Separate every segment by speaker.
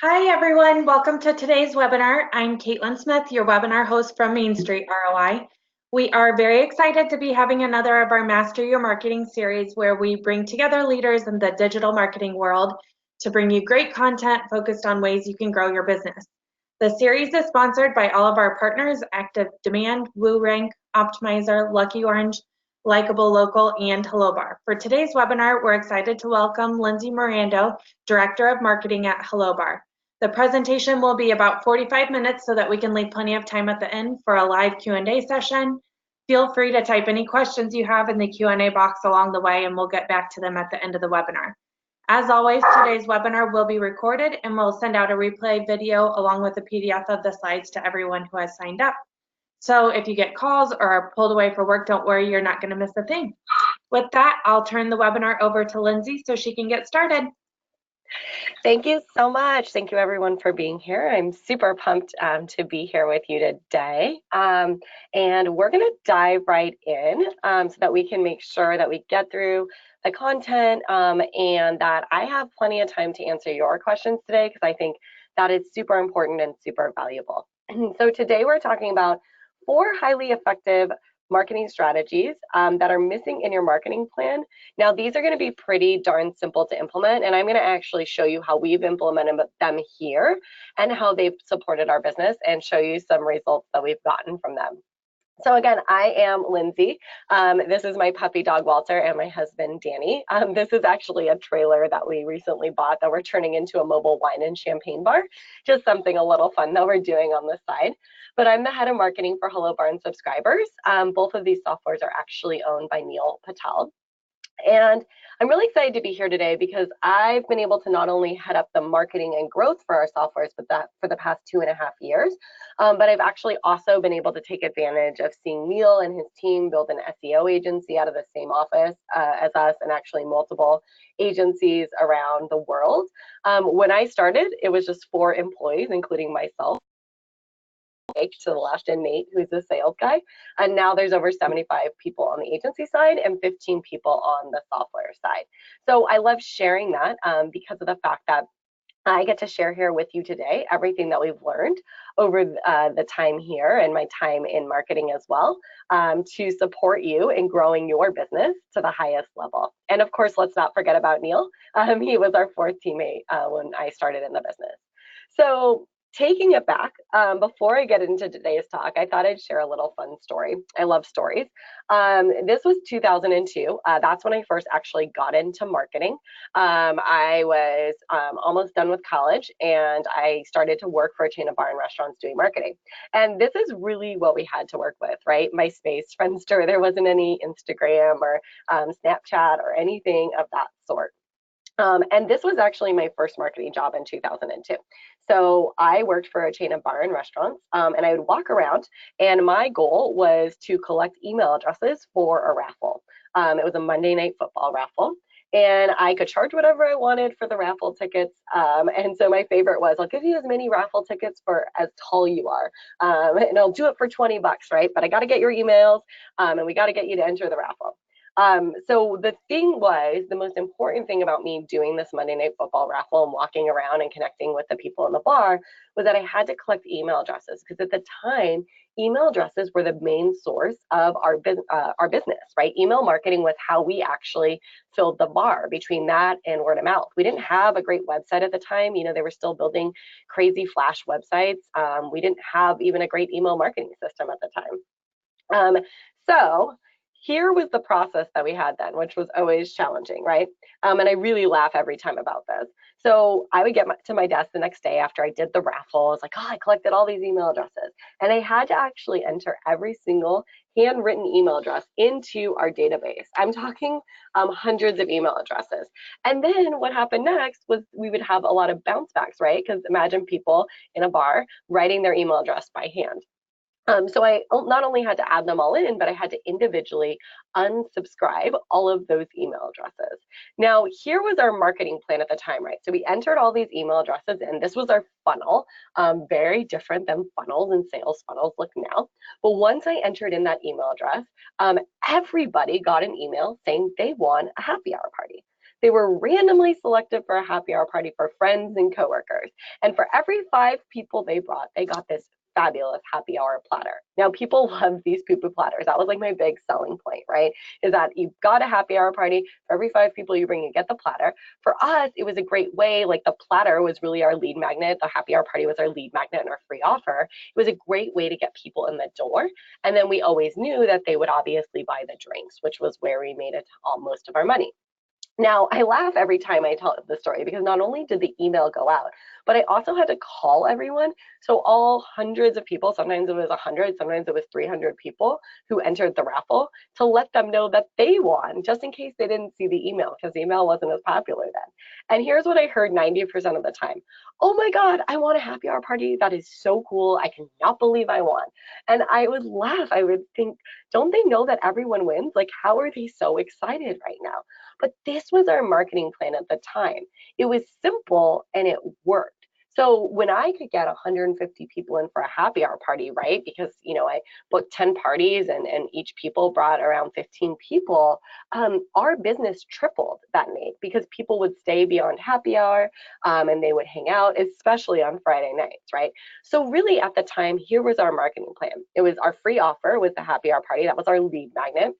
Speaker 1: Hi everyone, welcome to today's webinar. I'm Caitlin Smith, your webinar host from Main Street ROI. We are very excited to be having another of our Master Your Marketing series where we bring together leaders in the digital marketing world to bring you great content focused on ways you can grow your business. The series is sponsored by all of our partners, Active Demand, WooRank, Optimizer, Lucky Orange, Likeable Local, and HelloBar. For today's webinar, we're excited to welcome Lindsey Morando, Director of Marketing at HelloBar. The presentation will be about 45 minutes so that we can leave plenty of time at the end for a live Q&A session. Feel free to type any questions you have in the Q&A box along the way and we'll get back to them at the end of the webinar. As always, today's webinar will be recorded and we'll send out a replay video along with a PDF of the slides to everyone who has signed up. So if you get calls or are pulled away for work, don't worry, you're not going to miss a thing. With that, I'll turn the webinar over to Lindsey so she can get started.
Speaker 2: Thank you so much. Thank you everyone for being here. I'm super pumped to be here with you today. And we're going to dive right in so that we can make sure that we get through the content and that I have plenty of time to answer your questions today because I think that is super important and super valuable. So today we're talking about 4 highly effective marketing strategies that are missing in your marketing plan. Now, these are going to be pretty darn simple to implement, and I'm going to actually show you how we've implemented them here and how they've supported our business and show you some results that we've gotten from them. So again, I am Lindsey. This is my puppy dog, Walter, and my husband, Danny. This is actually a trailer that we recently bought that we're turning into a mobile wine and champagne bar. Just something a little fun that we're doing on the side. But I'm the head of marketing for HelloBar and Subscribers. Both of these softwares are actually owned by Neil Patel. And I'm really excited to be here today because I've been able to not only head up the marketing and growth for our softwares, but that for the past 2.5 years, but I've actually also been able to take advantage of seeing Neil and his team build an SEO agency out of the same office as us, and actually multiple agencies around the world. When I started, it was just 4 employees, including myself. To the left, and Nate, who's the sales guy, and now there's over 75 people on the agency side and 15 people on the software side. So I love sharing that because of the fact that I get to share here with you today everything that we've learned over the time here and my time in marketing as well to support you in growing your business to the highest level. And of course, let's not forget about Neil. He was our 4th teammate when I started in the business. So taking it back, before I get into today's talk, I thought I'd share a little fun story. I love stories. This was 2002. That's when I first actually got into marketing. I was almost done with college, and I started to work for a chain of bar and restaurants doing marketing. And this is really what we had to work with, right? MySpace, Friendster, there wasn't any Instagram or Snapchat or anything of that sort. And this was actually my first marketing job in 2002. So I worked for a chain of bar and restaurants, and I would walk around, and my goal was to collect email addresses for a raffle. It was a Monday Night Football raffle, and I could charge whatever I wanted for the raffle tickets. And so my favorite was, I'll give you as many raffle tickets for as tall you are, and I'll do it for $20, right? But I got to get your emails, and we got to get you to enter the raffle. So the thing was, the most important thing about me doing this Monday Night Football raffle and walking around and connecting with the people in the bar was that I had to collect email addresses, because at the time, email addresses were the main source of our business, right? Email marketing was how we actually filled the bar, between that and word of mouth. We didn't have a great website at the time. You know, they were still building crazy Flash websites. We didn't have even a great email marketing system at the time. So here was the process that we had then, which was always challenging, right? And I really laugh every time about this. So I would get to my desk the next day after I did the raffle. I was like, oh, I collected all these email addresses. And I had to actually enter every single handwritten email address into our database. I'm talking hundreds of email addresses. And then what happened next was we would have a lot of bounce backs, right? Because imagine people in a bar writing their email address by hand. So I not only had to add them all in, but I had to individually unsubscribe all of those email addresses. Now, here was our marketing plan at the time, right? So we entered all these email addresses in. This was our funnel, very different than funnels and sales funnels look now. But once I entered in that email address, everybody got an email saying they won a happy hour party. They were randomly selected for a happy hour party for friends and coworkers. And for every 5 people they brought, they got this fabulous happy hour platter. Now, people love these poo-poo platters. That was like my big selling point, right? Is that you've got a happy hour party. For every 5 people you bring, you get the platter. For us, it was a great way, like the platter was really our lead magnet. The happy hour party was our lead magnet and our free offer. It was a great way to get people in the door. And then we always knew that they would obviously buy the drinks, which was where we made it all most of our money. Now, I laugh every time I tell the story because not only did the email go out, but I also had to call everyone. So all hundreds of people, sometimes it was 100, sometimes it was 300 people who entered the raffle, to let them know that they won, just in case they didn't see the email, because the email wasn't as popular then. And here's what I heard 90% of the time. Oh my God, I want a happy hour party. That is so cool. I cannot believe I won. And I would laugh. I would think, don't they know that everyone wins? Like, how are they so excited right now? But this was our marketing plan at the time. It was simple and it worked. So when I could get 150 people in for a happy hour party, right? Because, I booked 10 parties and each people brought around 15 people, our business tripled that night because people would stay beyond happy hour and they would hang out, especially on Friday nights, right? So really at the time, here was our marketing plan. It was our free offer with the happy hour party. That was our lead magnet.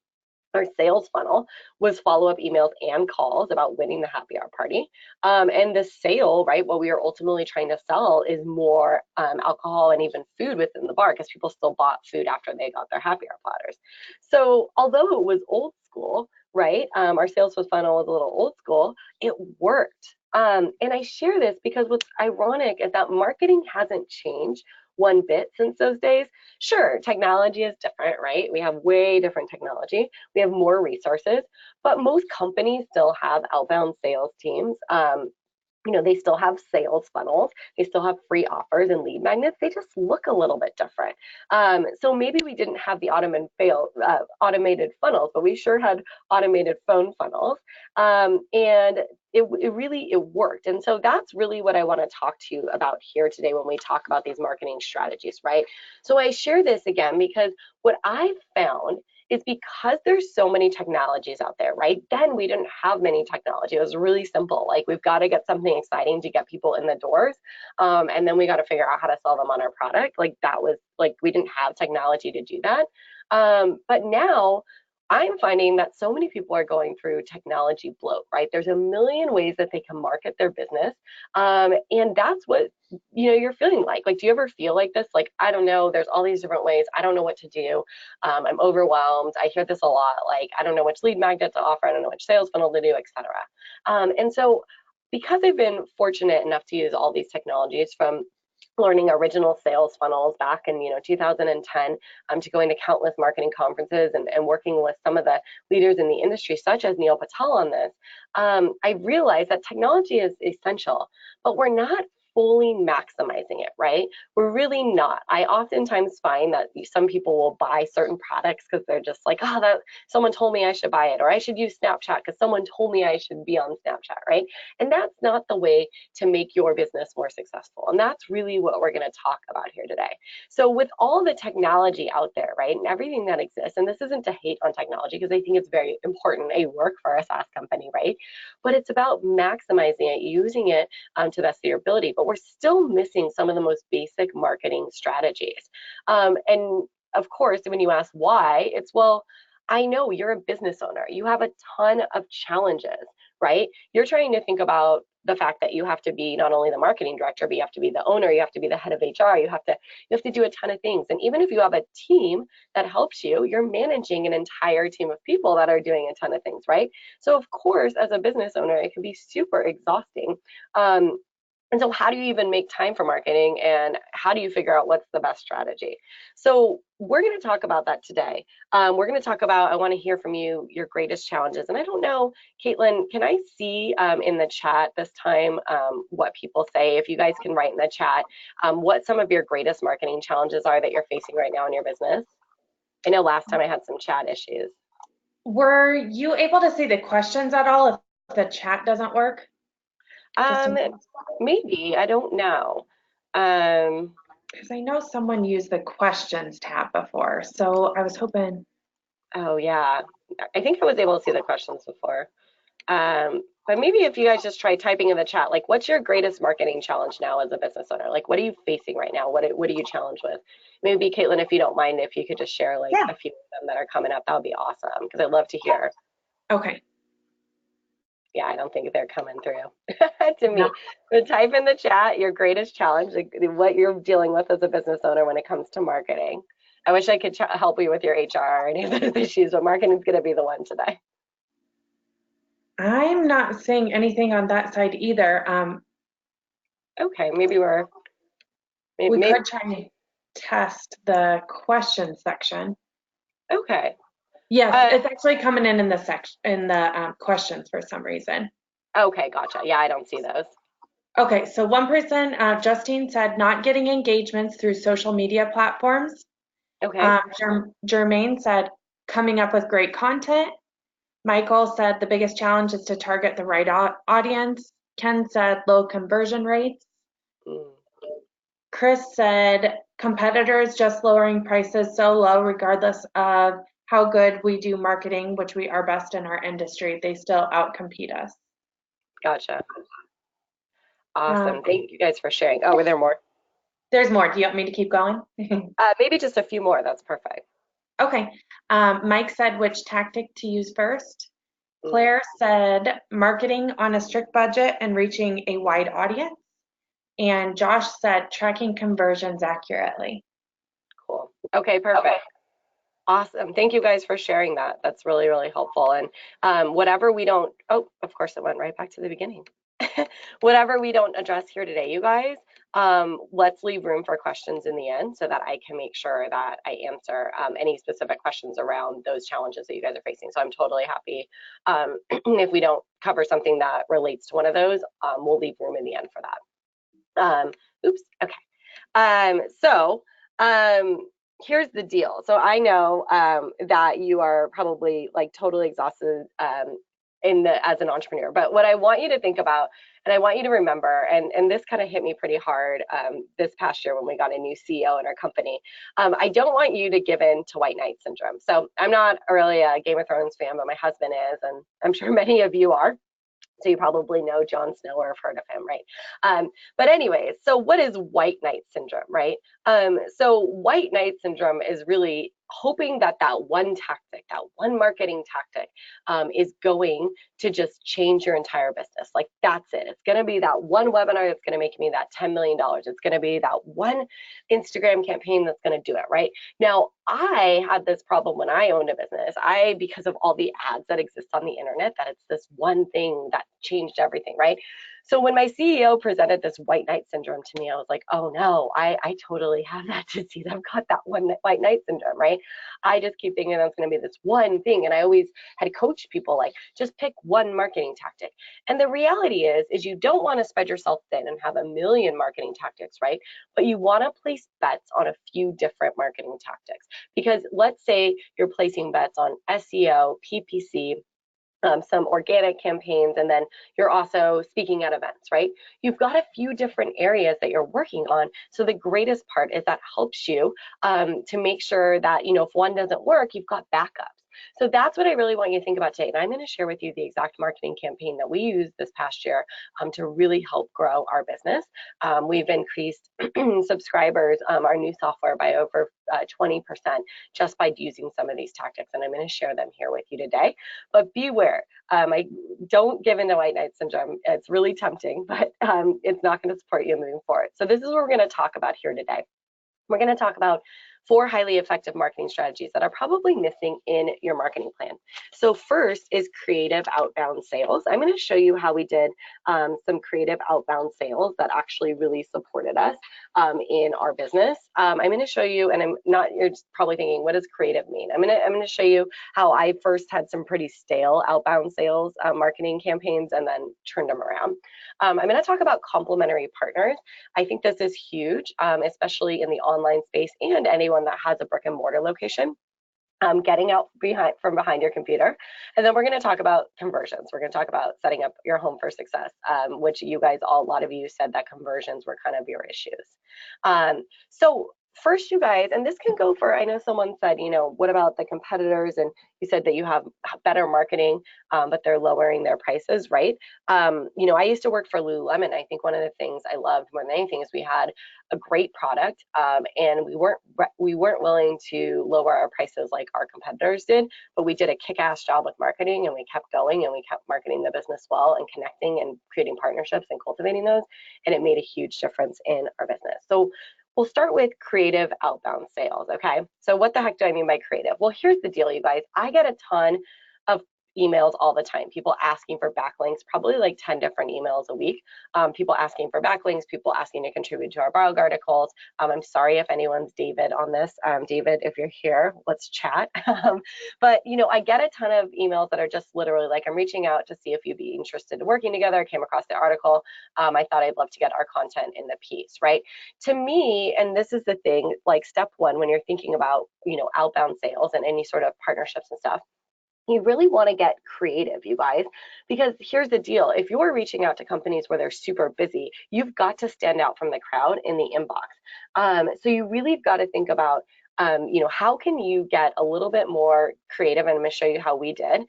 Speaker 2: Our sales funnel was follow-up emails and calls about winning the happy hour party. And the sale, right, what we are ultimately trying to sell is more alcohol and even food within the bar, because people still bought food after they got their happy hour platters. So although it was old school, right, our sales funnel was a little old school, it worked. And I share this because what's ironic is that marketing hasn't changed one bit since those days. Sure, technology is different, right? We have way different technology. We have more resources, but most companies still have outbound sales teams. They still have sales funnels, they still have free offers and lead magnets. They just look a little bit different. So maybe we didn't have the automated funnels, but we sure had automated phone funnels. And it worked. And so that's really what I want to talk to you about here today when we talk about these marketing strategies, right? So I share this again because what I found is because there's so many technologies out there, right? Then we didn't have many technology. It was really simple. Like, we've got to get something exciting to get people in the doors. And then we got to figure out how to sell them on our product. Like, that was like, we didn't have technology to do that. But now I'm finding that so many people are going through technology bloat, right? There's a million ways that they can market their business. And that's what, you're feeling like. Like, do you ever feel like this? Like, I don't know, there's all these different ways. I don't know what to do. I'm overwhelmed. I hear this a lot. Like, I don't know which lead magnet to offer. I don't know which sales funnel to do, etc. And so because I've been fortunate enough to use all these technologies, from learning original sales funnels back in 2010 to going to countless marketing conferences and working with some of the leaders in the industry, such as Neil Patel, on this, I realized that technology is essential, but we're not fully maximizing it, right? We're really not. I oftentimes find that some people will buy certain products because they're just like, oh, that someone told me I should buy it, or I should use Snapchat because someone told me I should be on Snapchat, right? And that's not the way to make your business more successful. And that's really what we're going to talk about here today. So with all the technology out there, right, and everything that exists, and this isn't to hate on technology because I think it's very important. I work for a SaaS company, right? But it's about maximizing it, using it to the best of your ability. But we're still missing some of the most basic marketing strategies. And of course, when you ask why, it's, well, I know you're a business owner. You have a ton of challenges, right? You're trying to think about the fact that you have to be not only the marketing director, but you have to be the owner, you have to be the head of HR, you have to do a ton of things. And even if you have a team that helps you, you're managing an entire team of people that are doing a ton of things, right? So of course, as a business owner, it can be super exhausting. And so how do you even make time for marketing, and how do you figure out what's the best strategy? So we're going to talk about that today. We're going to talk about, I want to hear from you, your greatest challenges. And I don't know, Caitlin, can I see in the chat this time what people say? If you guys can write in the chat what some of your greatest marketing challenges are that you're facing right now in your business. I know last time I had some chat issues.
Speaker 1: Were you able to see the questions at all if the chat doesn't work?
Speaker 2: Maybe, I don't know.
Speaker 1: Because I know someone used the questions tab before, so I was hoping.
Speaker 2: Oh yeah, I think I was able to see the questions before. But maybe if you guys just try typing in the chat, like, what's your greatest marketing challenge now as a business owner? Like, what are you facing right now? What are you challenged with? Maybe Caitlin, if you don't mind, if you could just share like
Speaker 1: Yeah.
Speaker 2: a few of them that are coming up, that would be awesome because I'd love to hear.
Speaker 1: Okay.
Speaker 2: Yeah, I don't think they're coming through to
Speaker 1: No.
Speaker 2: me. But type in the chat your greatest challenge, like, what you're dealing with as a business owner when it comes to marketing. I wish I could help you with your HR or any of those issues, but marketing is going to be the one today.
Speaker 1: I'm not seeing anything on that side either.
Speaker 2: Okay, maybe
Speaker 1: We
Speaker 2: maybe
Speaker 1: could try and test the question section.
Speaker 2: okay.
Speaker 1: Yes, it's actually coming in the questions for some reason.
Speaker 2: Okay, gotcha. Yeah, I don't see those.
Speaker 1: Okay, so one person, Justine, said not getting engagements through social media platforms.
Speaker 2: Okay.
Speaker 1: Jermaine said coming up with great content. Michael said the biggest challenge is to target the right audience. Ken said low conversion rates.
Speaker 2: Mm.
Speaker 1: Chris said competitors just lowering prices so low regardless of how good we do marketing, which we are best in our industry, they still outcompete us.
Speaker 2: Gotcha. Awesome. Thank you guys for sharing. Oh, were there more?
Speaker 1: There's more. Do you want me to keep going?
Speaker 2: Maybe just a few more. That's perfect.
Speaker 1: Okay. Mike said which tactic to use first.
Speaker 2: Mm.
Speaker 1: Claire said marketing on a strict budget and reaching a wide audience. And Josh said tracking conversions accurately.
Speaker 2: Cool. Okay, perfect. Okay. Awesome. Thank you guys for sharing that. That's really, really helpful. And whatever we don't, oh, of course it went right back to the beginning. Whatever we don't address here today, you guys, let's leave room for questions in the end so that I can make sure that I answer any specific questions around those challenges that you guys are facing. So I'm totally happy if we don't cover something that relates to one of those, we'll leave room in the end for that. Oops, okay. Here's the deal. So I know that you are probably like totally exhausted as an entrepreneur, but what I want you to think about, and I want you to remember, and this kind of hit me pretty hard this past year when we got a new CEO in our company. I don't want you to give in to white knight syndrome. So I'm not really a Game of Thrones fan, but my husband is, and I'm sure many of you are. So you probably know Jon Snow or have heard of him, right? But anyways, so what is white knight syndrome, right? So white knight syndrome is really hoping that one tactic, that one marketing tactic is going to just change your entire business. Like that's it. It's going to be that one webinar that's going to make me that $10 million. It's going to be that one Instagram campaign that's going to do it, right? Now, I had this problem when I owned a business. Because of all the ads that exist on the internet, that it's this one thing that changed everything, right? So when my CEO presented this white knight syndrome to me, I was like, oh no, I totally have that disease. I've got that one white knight syndrome, right? I just keep thinking that's going to be this one thing. And I always had coached people like, just pick one marketing tactic. And the reality is you don't want to spread yourself thin and have a million marketing tactics, right? But you want to place bets on a few different marketing tactics. Because let's say you're placing bets on SEO, PPC, some organic campaigns, and then you're also speaking at events, right? You've got a few different areas that you're working on. So the greatest part is that helps you to make sure that, if one doesn't work, you've got backups. So that's what I really want you to think about today. And I'm going to share with you the exact marketing campaign that we used this past year to really help grow our business. We've increased subscribers, our new software by over 20% just by using some of these tactics. And I'm going to share them here with you today. But beware, I don't give into white knight syndrome. It's really tempting, but it's not going to support you moving forward. So this is what we're going to talk about here today. We're going to talk about 4 highly effective marketing strategies that are probably missing in your marketing plan. So first is creative outbound sales. I'm going to show you how we did some creative outbound sales that actually really supported us in our business. I'm going to show you, and you're probably thinking, what does creative mean? I'm going to show you how I first had some pretty stale outbound sales marketing campaigns and then turned them around. I'm going to talk about complementary partners. I think this is huge, especially in the online space and anyone that has a brick and mortar location. Getting out from behind your computer. And then we're going to talk about conversions. We're going to talk about setting up your home for success, which you guys, a lot of you said that conversions were kind of your issues. So first, you guys, and this can go for, I know someone said, you know, what about the competitors? And you said that you have better marketing, but they're lowering their prices, right? You know, I used to work for Lululemon. I think one of the things I loved more than anything is we had a great product, and we weren't willing to lower our prices like our competitors did, but we did a kick-ass job with marketing, and we kept going, and we kept marketing the business well and connecting and creating partnerships and cultivating those, and it made a huge difference in our business. So we'll start with creative outbound sales, okay? So what the heck do I mean by creative? Well, here's the deal, you guys. I get a ton of emails all the time, people asking for backlinks, probably like 10 different emails a week. People asking for backlinks, people asking to contribute to our blog articles. I'm sorry if anyone's David on this. David, if you're here, let's chat. But you know, I get a ton of emails that are just literally like, I'm reaching out to see if you'd be interested in working together. I came across the article. I thought I'd love to get our content in the piece, right? To me, and this is the thing, like step one, when you're thinking about, you know, outbound sales and any sort of partnerships and stuff, you really want to get creative, you guys, because here's the deal. If you're reaching out to companies where they're super busy, you've got to stand out from the crowd in the inbox. So you really have got to think about, you know, how can you get a little bit more creative? And I'm going to show you how we did,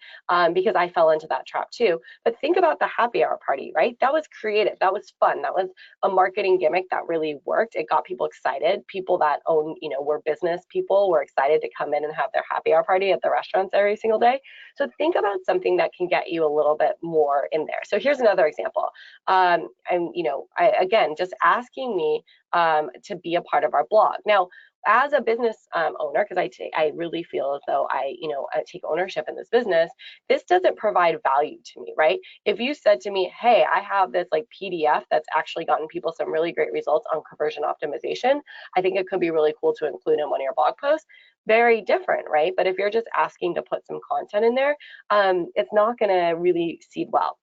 Speaker 2: because I fell into that trap too. But think about the happy hour party, right? That was creative. That was fun. That was a marketing gimmick that really worked. It got people excited. People that own, you know, were business people were excited to come in and have their happy hour party at the restaurants every single day. So think about something that can get you a little bit more in there. So here's another example. And, you know, again, just asking me to be a part of our blog. Now, as a business owner, because I really feel as though I take ownership in this business, this doesn't provide value to me, right? If you said to me, hey, I have this like PDF that's actually gotten people some really great results on conversion optimization, I think it could be really cool to include in one of your blog posts. Very different, right? But if you're just asking to put some content in there, it's not going to really seed well.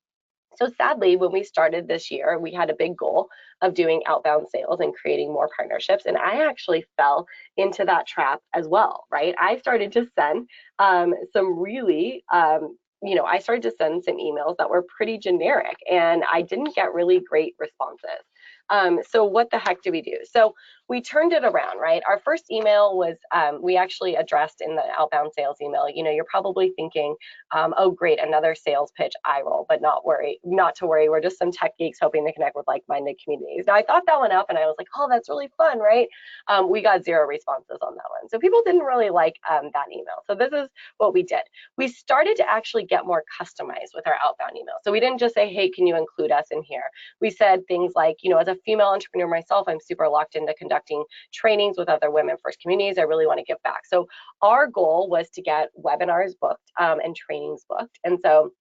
Speaker 2: So sadly, when we started this year, we had a big goal of doing outbound sales and creating more partnerships. And I actually fell into that trap as well, right? I started to send some really, I started to send some emails that were pretty generic, and I didn't get really great responses. So what the heck do we do? So we turned it around, right? Our first email was, we actually addressed in the outbound sales email, you know, you're probably thinking, oh, great, another sales pitch, eye roll, but not to worry. We're just some tech geeks hoping to connect with like-minded communities. Now, I thought that one up and I was like, oh, that's really fun, right? We got 0 responses on that one. So people didn't really like that email. So this is what we did. We started to actually get more customized with our outbound email. So we didn't just say, hey, can you include us in here? We said things like, you know, as a female entrepreneur myself, I'm super locked into conducting trainings with other women first communities. I really want to give back. So our goal was to get webinars booked and trainings booked. And so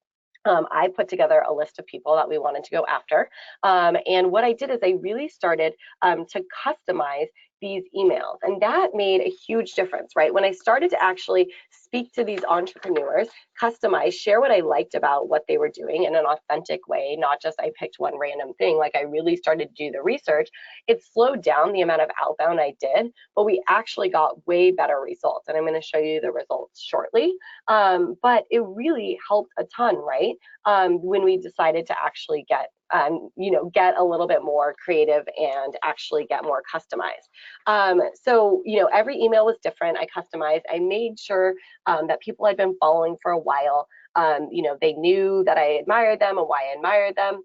Speaker 2: I put together a list of people that we wanted to go after. And what I did is I really started to customize these emails, and that made a huge difference, right? When I started to actually speak to these entrepreneurs, customize, share what I liked about what they were doing in an authentic way, not just I picked one random thing, like I really started to do the research, it slowed down the amount of outbound I did, but we actually got way better results. And I'm going to show you the results shortly. But it really helped a ton, right? When we decided to actually get a little bit more creative and actually get more customized. So, you know, every email was different. I customized. I made sure that people I'd been following for a while, you know, they knew that I admired them and why I admired them.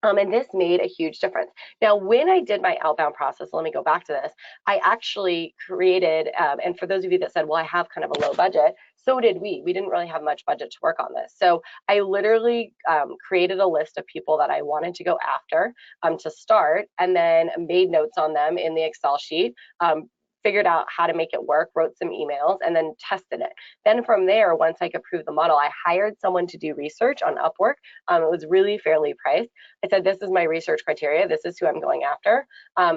Speaker 2: And this made a huge difference. Now, when I did my outbound process, let me go back to this, I actually created, and for those of you that said, well, I have kind of a low budget, so did we. We didn't really have much budget to work on this. So I literally created a list of people that I wanted to go after to start, and then made notes on them in the Excel sheet, figured out how to make it work, wrote some emails, and then tested it. Then from there, once I could prove the model, I hired someone to do research on Upwork. It was really fairly priced. I said, this is my research criteria. This is who I'm going after.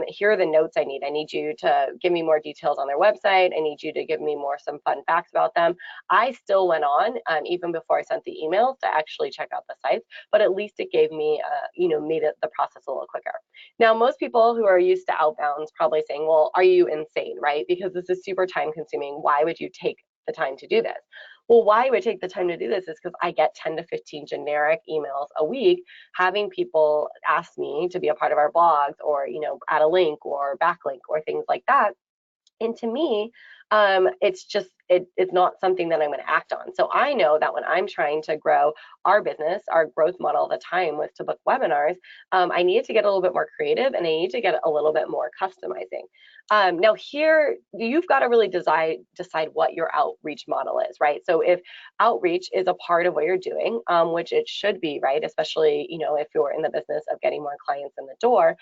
Speaker 2: Here are the notes I need. I need you to give me more details on their website. I need you to give me some fun facts about them. I still went on, even before I sent the emails, to actually check out the sites, but at least it gave me, made the process a little quicker. Now, most people who are used to outbounds probably saying, well, are you insane, right? Because this is super time consuming. Why would you take the time to do this? Well, why I would take the time to do this is because I get 10 to 15 generic emails a week having people ask me to be a part of our blogs, or, you know, add a link or backlink or things like that. And to me, it's not something that I'm going to act on. So I know that when I'm trying to grow our business, our growth model at the time was to book webinars. I needed to get a little bit more creative, and I need to get a little bit more customizing. Now here, you've got to really decide what your outreach model is, right? So if outreach is a part of what you're doing, which it should be, right? Especially, if you're in the business of getting more clients in the door,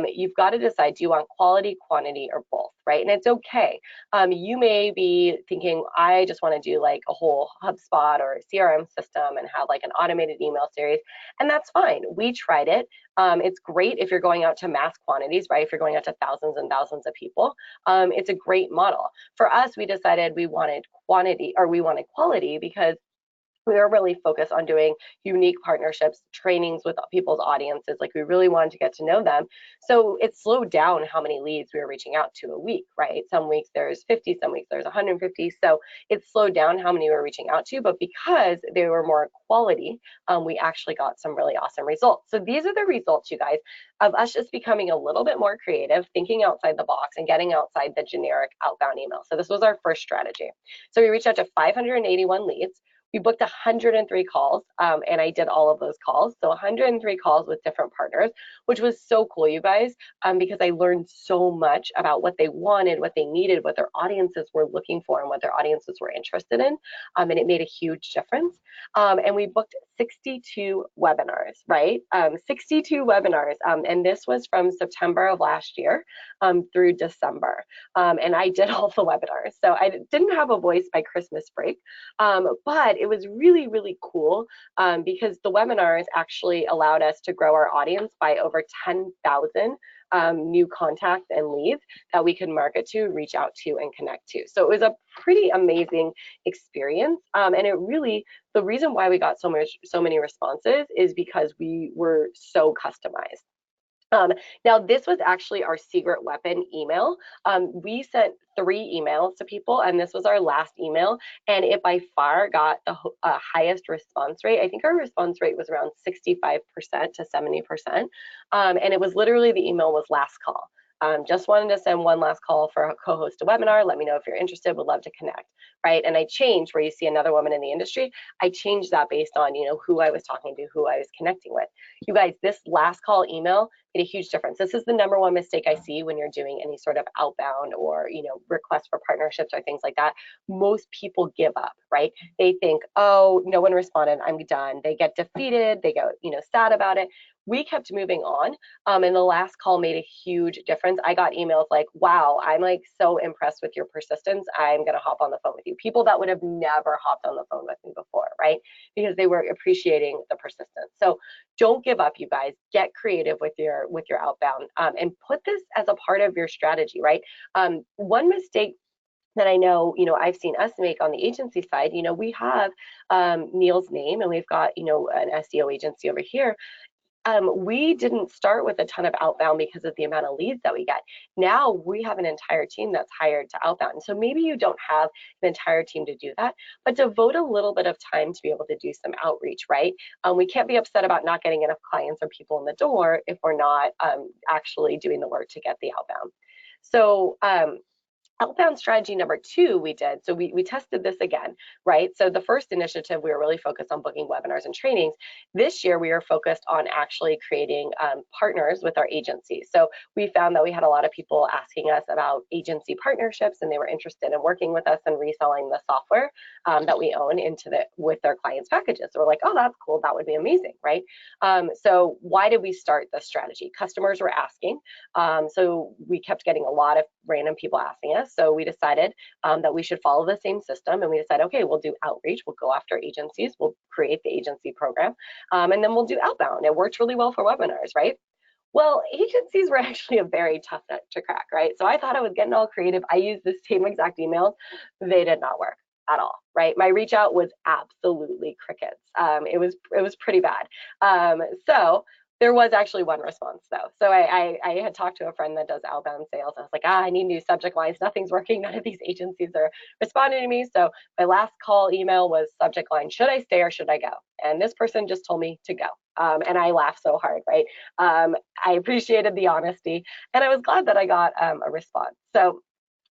Speaker 2: you've got to decide, do you want quality, quantity, or both, right? And it's okay. You may be thinking, I just want to do like a whole HubSpot or CRM system and have like an automated email series, and that's fine. We tried it. It's great if you're going out to mass quantities, right? If you're going out to thousands and thousands of people, it's a great model. For us, we decided we wanted quantity, or we wanted quality, because we were really focused on doing unique partnerships, trainings with people's audiences. Like, we really wanted to get to know them. So it slowed down how many leads we were reaching out to a week, right? Some weeks there's 50, some weeks there's 150. So it slowed down how many we were reaching out to, but because they were more quality, we actually got some really awesome results. So these are the results, you guys, of us just becoming a little bit more creative, thinking outside the box and getting outside the generic outbound email. So this was our first strategy. So we reached out to 581 leads. We booked 103 calls, and I did all of those calls. So 103 calls with different partners, which was so cool, you guys, because I learned so much about what they wanted, what they needed, what their audiences were looking for, and what their audiences were interested in, and it made a huge difference. And we booked 62 webinars, right? 62 webinars, and this was from September of last year through December, and I did all the webinars. So I didn't have a voice by Christmas break, but it was really, really cool because the webinars actually allowed us to grow our audience by over 10,000 new contacts and leads that we could market to, reach out to, and connect to. So it was a pretty amazing experience. And it really, the reason why we got so many responses is because we were so customized. Now, this was actually our secret weapon email. We sent 3 emails to people, and this was our last email, and it by far got the highest response rate. I think our response rate was around 65% to 70%, and it was literally, the email was last call. Just wanted to send one last call for a co-host a webinar. Let me know if you're interested. Would love to connect, right? And I changed, where you see another woman in the industry, I changed that based on, who I was talking to, who I was connecting with. You guys, this last call email made a huge difference. This is the #1 mistake I see when you're doing any sort of outbound or, request for partnerships or things like that. Most people give up, right? They think, oh, no one responded, I'm done. They get defeated, they get, sad about it. We kept moving on, and the last call made a huge difference. I got emails like, wow, I'm like so impressed with your persistence. I'm going to hop on the phone with you. People that would have never hopped on the phone with me before, right? Because they were appreciating the persistence. So don't give up, you guys. Get creative with your outbound, and put this as a part of your strategy, right? One mistake that I know, I've seen us make on the agency side, we have Neil's name, and we've got, an SEO agency over here. We didn't start with a ton of outbound because of the amount of leads that we get. Now we have an entire team that's hired to outbound. So maybe you don't have an entire team to do that, but devote a little bit of time to be able to do some outreach, right? We can't be upset about not getting enough clients or people in the door if we're not actually doing the work to get the outbound. So outbound strategy #2 we did. So we tested this again, right? So the first initiative, we were really focused on booking webinars and trainings. This year, we are focused on actually creating partners with our agency. So we found that we had a lot of people asking us about agency partnerships, and they were interested in working with us and reselling the software that we own with their clients' packages. So we're like, oh, that's cool. That would be amazing, right? So why did we start this strategy? Customers were asking. So we kept getting a lot of random people asking us. So we decided that we should follow the same system, and we decided, okay, we'll do outreach. We'll go after agencies. We'll create the agency program, and then we'll do outbound. It works really well for webinars, right? Well, agencies were actually a very tough nut to crack, right? So I thought I was getting all creative. I used the same exact emails. They did not work at all, right? My reach out was absolutely crickets. It was pretty bad. So there was actually one response though. So I had talked to a friend that does outbound sales. I was like, I need new subject lines. Nothing's working. None of these agencies are responding to me. So my last call email was subject line, should I stay or should I go? And this person just told me to go. And I laughed so hard, right? I appreciated the honesty, and I was glad that I got a response. So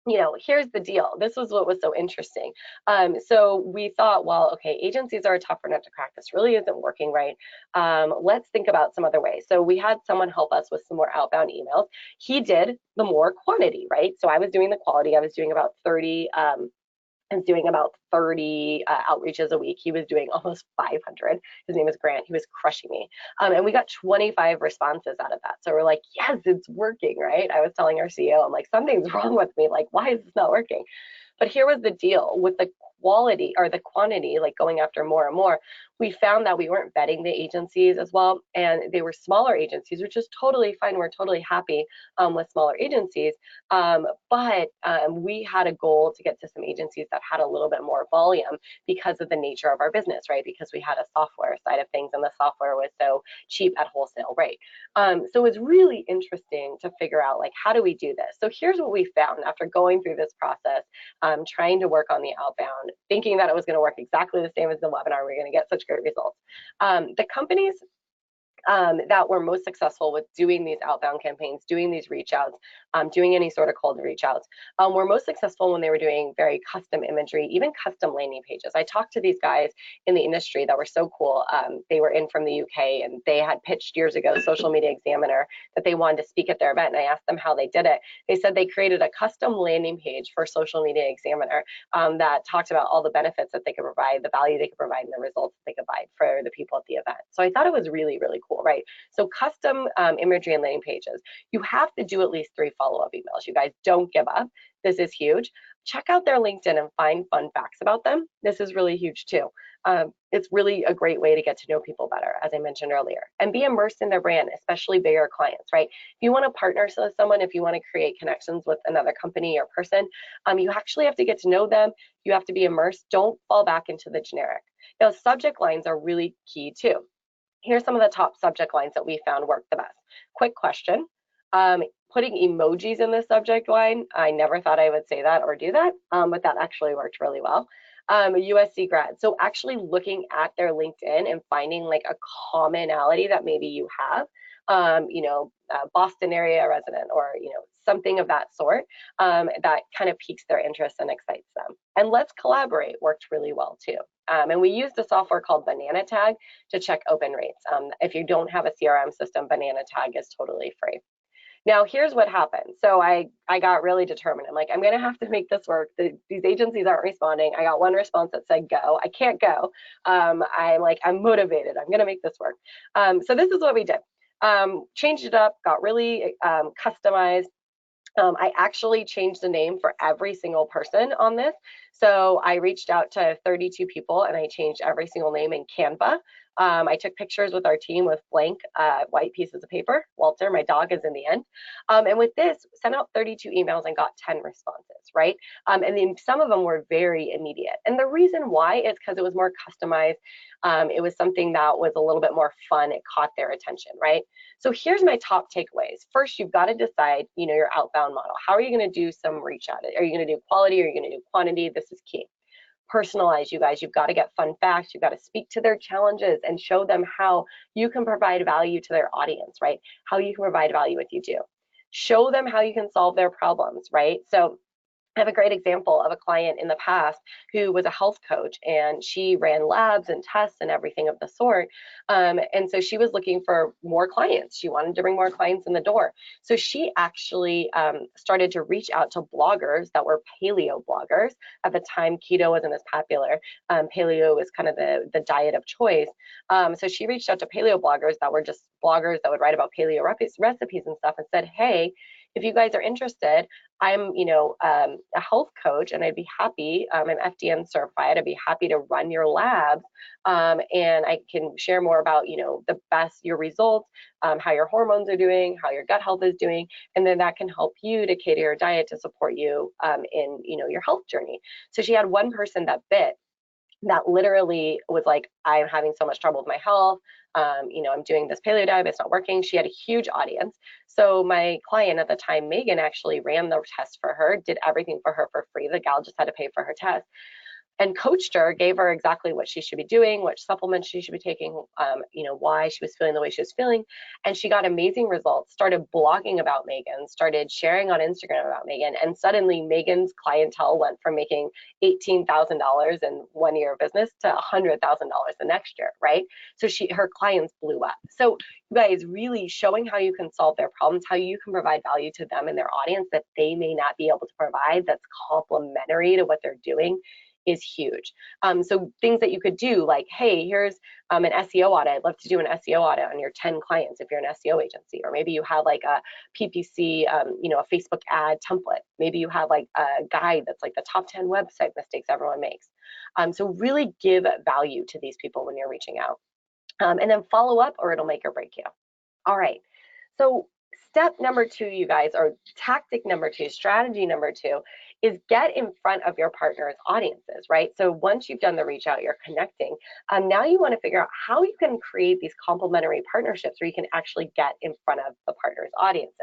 Speaker 2: here's the deal. This was what was so interesting. So we thought, well, okay, agencies are a tougher nut to crack. This really isn't working right. Let's think about some other ways. So we had someone help us with some more outbound emails. He did the more quantity, right? So I was doing the quality. I was doing about 30 outreaches a week. He was doing almost 500. His name is Grant. He was crushing me. And we got 25 responses out of that. So we're like, yes, it's working, right? I was telling our CEO, I'm like, something's wrong with me. Like, why is this not working? But here was the deal with the quality or the quantity, like going after more and more. We found that we weren't vetting the agencies as well, and they were smaller agencies, which is totally fine. We're totally happy with smaller agencies, but we had a goal to get to some agencies that had a little bit more volume because of the nature of our business, right? Because we had a software side of things, and the software was so cheap at wholesale rate. So it's really interesting to figure out, like, how do we do this? So here's what we found after going through this process, trying to work on the outbound, thinking that it was going to work exactly the same as the webinar. We're going to get such great results. The companies that were most successful with doing these outbound campaigns, doing these reach outs, doing any sort of cold reach outs, were most successful when they were doing very custom imagery, even custom landing pages. I talked to these guys in the industry that were so cool. They were in from the UK, and they had pitched years ago Social Media Examiner that they wanted to speak at their event, and I asked them how they did it. They said they created a custom landing page for Social Media Examiner that talked about all the benefits that they could provide, the value they could provide, and the results that they could provide for the people at the event. So I thought it was really, really cool, right? So custom imagery and landing pages. You have to do at least 3 follow-up emails. You guys don't give up. This is huge. Check out their LinkedIn and find fun facts about them. This is really huge too. It's really a great way to get to know people better, as I mentioned earlier, and be immersed in their brand, especially bigger clients, right? If you want to partner with someone, if you want to create connections with another company or person, you actually have to get to know them. You have to be immersed. Don't fall back into the generic. Now, subject lines are really key too. Here's some of the top subject lines that we found work the best. Quick question. Putting emojis in the subject line. I never thought I would say that or do that, but that actually worked really well. USC grad. So actually looking at their LinkedIn and finding like a commonality that maybe you have, Boston area resident, or something of that sort, that kind of piques their interest and excites them. And let's collaborate worked really well too. And we used a software called Banana Tag to check open rates. If you don't have a CRM system, Banana Tag is totally free. Now, here's what happened. So I got really determined. I'm like, I'm going to have to make this work. These agencies aren't responding. I got one response that said go. I can't go. I'm motivated. I'm going to make this work. So this is what we did. Changed it up, got really customized. I actually changed the name for every single person on this. So I reached out to 32 people and I changed every single name in Canva. I took pictures with our team with blank white pieces of paper. Walter, my dog, is in the end. And with this, sent out 32 emails and got 10 responses, right? And then some of them were very immediate. And the reason why is because it was more customized. It was something that was a little bit more fun. It caught their attention, right? So here's my top takeaways. First, you've got to decide, your outbound model. How are you going to do some reach out? Are you going to do quality? Or are you going to do quantity? This is key. Personalize, you guys. You've got to get fun facts. You've got to speak to their challenges and show them how you can provide value to their audience, right? How you can provide value if you do. Show them how you can solve their problems, right? So I have a great example of a client in the past who was a health coach, and she ran labs and tests and everything of the sort. And so she was looking for more clients. She wanted to bring more clients in the door. So she actually started to reach out to bloggers that were paleo bloggers. At the time, keto wasn't as popular. Paleo was kind of the diet of choice. So she reached out to paleo bloggers that were just bloggers that would write about paleo recipes and stuff, and said, hey, if you guys are interested, I'm, a health coach, and I'd be happy. I'm FDN certified. I'd be happy to run your labs, and I can share more about, your results, how your hormones are doing, how your gut health is doing, and then that can help you to cater your diet to support you in, your health journey. So she had one person that bit. That literally was like, I'm having so much trouble with my health. I'm doing this paleo diet, it's not working. She had a huge audience. So my client at the time, Megan, actually ran the test for her, did everything for her for free. The gal just had to pay for her test. and coached her, gave her exactly what she should be doing, what supplements she should be taking, why she was feeling the way she was feeling. And she got amazing results, started blogging about Megan, started sharing on Instagram about Megan. And suddenly Megan's clientele went from making $18,000 in 1 year of business to $100,000 the next year, right? So her clients blew up. So you guys, really showing how you can solve their problems, how you can provide value to them and their audience that they may not be able to provide, that's complementary to what they're doing, is huge. So things that you could do, like, hey, here's an SEO audit. I'd love to do an SEO audit on your 10 clients if you're an SEO agency, or maybe you have like a PPC, a Facebook ad template. Maybe you have like a guide that's like the top 10 website mistakes everyone makes. So really give value to these people when you're reaching out. And then follow up, or it'll make or break you. All right. So step number 2, you guys, or tactic number 2, strategy number 2, is get in front of your partner's audiences, right? So once you've done the reach out, you're connecting. Now you want to figure out how you can create these complementary partnerships where you can actually get in front of the partner's audiences.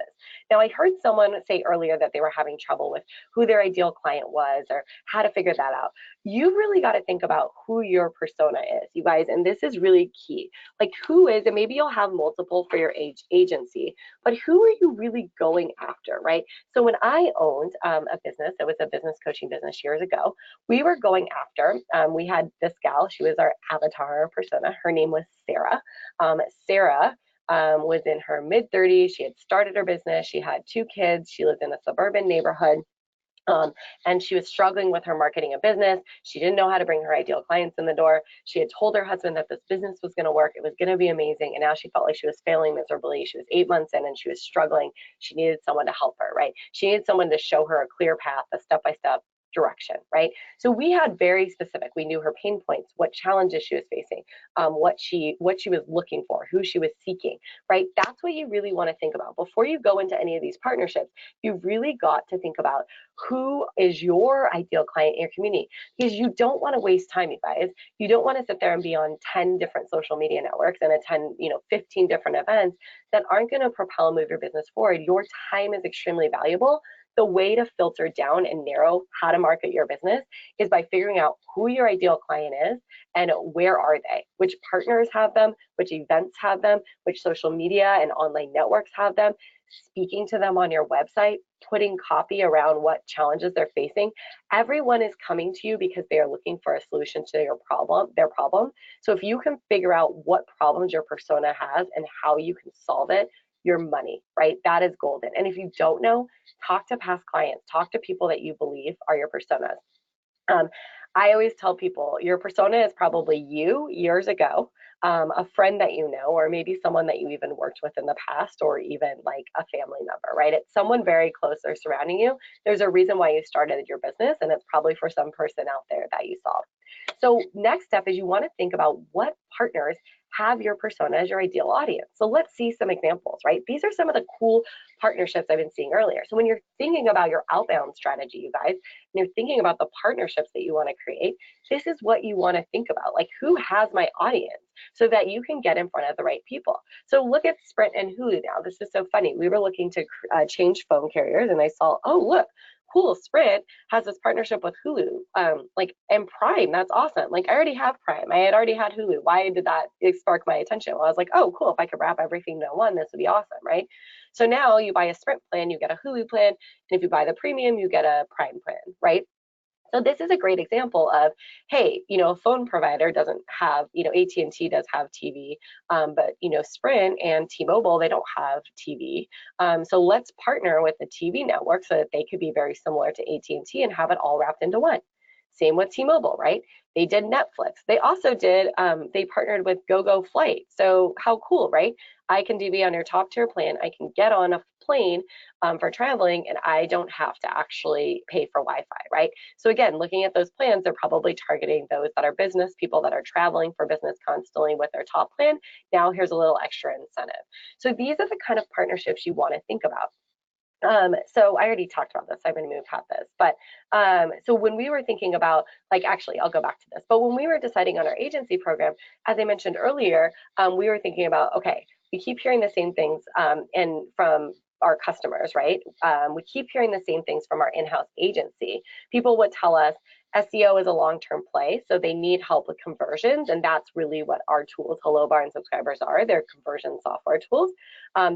Speaker 2: Now, I heard someone say earlier that they were having trouble with who their ideal client was or how to figure that out. You really got to think about who your persona is, you guys, and this is really key. Like, who is, and maybe you'll have multiple for your agency, but who are you really going after, right? So when I owned a business, it was a business coaching business years ago, we were going after, we had this gal, she was our avatar persona, her name was Sarah. Sarah was in her mid-30s, she had started her business, she had 2 kids, she lived in a suburban neighborhood. And she was struggling with her marketing and business. She didn't know how to bring her ideal clients in the door. She had told her husband that this business was going to work. It was going to be amazing. And now she felt like she was failing miserably. She was 8 months in and she was struggling. She needed someone to help her, right? She needed someone to show her a clear path, a step-by-step direction, right? So we had very specific, we knew her pain points, what challenges she was facing, what she was looking for, who she was seeking, right? That's what you really want to think about. Before you go into any of these partnerships, you've really got to think about who is your ideal client in your community, because you don't want to waste time, you guys. You don't want to sit there and be on 10 different social media networks and attend, 15 different events that aren't going to propel and move your business forward. Your time is extremely valuable. The way to filter down and narrow how to market your business is by figuring out who your ideal client is and where are they, which partners have them, which events have them, which social media and online networks have them, speaking to them on your website, putting copy around what challenges they're facing. Everyone is coming to you because they are looking for a solution to their problem. So if you can figure out what problems your persona has and how you can solve it, your money, right? That is golden. And if you don't know, talk to past clients, talk to people that you believe are your personas. I always tell people your persona is probably you years ago, a friend that you know, or maybe someone that you even worked with in the past, or even like a family member, right? It's someone very close or surrounding you. There's a reason why you started your business, and it's probably for some person out there that you saw. So next step is you want to think about what partners have your persona as your ideal audience. So let's see some examples, right? These are some of the cool partnerships I've been seeing earlier. So when you're thinking about your outbound strategy, you guys, and you're thinking about the partnerships that you want to create, this is what you want to think about. Like, who has my audience, so that you can get in front of the right people. So look at Sprint and Hulu now. This is so funny. We were looking to change phone carriers, and I saw, oh, look, cool, Sprint has this partnership with Hulu, and Prime. That's awesome. Like, I already have Prime. I had already had Hulu. Why did that spark my attention? Well, I was like, oh, cool. If I could wrap everything into one, this would be awesome, right? So now you buy a Sprint plan, you get a Hulu plan, and if you buy the premium, you get a Prime plan, right? So this is a great example of, hey, a phone provider doesn't have, AT&T does have TV, but, Sprint and T-Mobile, they don't have TV. So let's partner with the TV network so that they could be very similar to AT&T and have it all wrapped into one. Same with T-Mobile, right? They did Netflix. They also did, they partnered with GoGo Flight. So how cool, right? I can be on your top tier plan. I can get on a plane for traveling, and I don't have to actually pay for Wi-Fi, right? So again, looking at those plans, they're probably targeting those that are business, people that are traveling for business constantly with their top plan. Now here's a little extra incentive. So these are the kind of partnerships you want to think about. So I already talked about this, so I'm going to move past this. But so when we were thinking about, actually, I'll go back to this. But when we were deciding on our agency program, as I mentioned earlier, we were thinking about, okay, we keep hearing the same things and from our customers, right? We keep hearing the same things from our in-house agency. People would tell us SEO is a long-term play, so they need help with conversions, and that's really what our tools, Hello Bar and Subscribers, are. They're conversion software tools.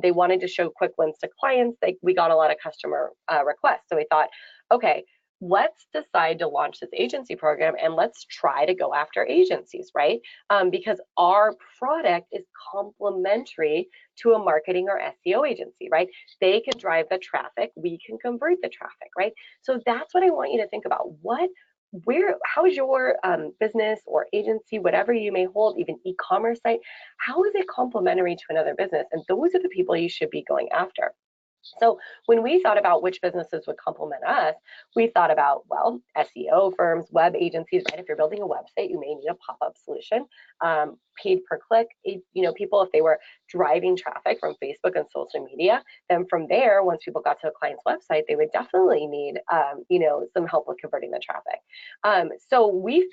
Speaker 2: They wanted to show quick wins to clients. We got a lot of customer requests, so we thought, okay, let's decide to launch this agency program and let's try to go after agencies, right? Because our product is complementary to a marketing or SEO agency, right? They can drive the traffic, we can convert the traffic, right? So that's what I want you to think about. How is your business or agency, whatever you may hold, even e-commerce site, how is it complementary to another business? And those are the people you should be going after. So when we thought about which businesses would complement us, we thought about, well, SEO firms, web agencies, right? If you're building a website, you may need a pop-up solution. Paid per click, people, if they were driving traffic from Facebook and social media, then from there, once people got to a client's website, they would definitely need, some help with converting the traffic. So we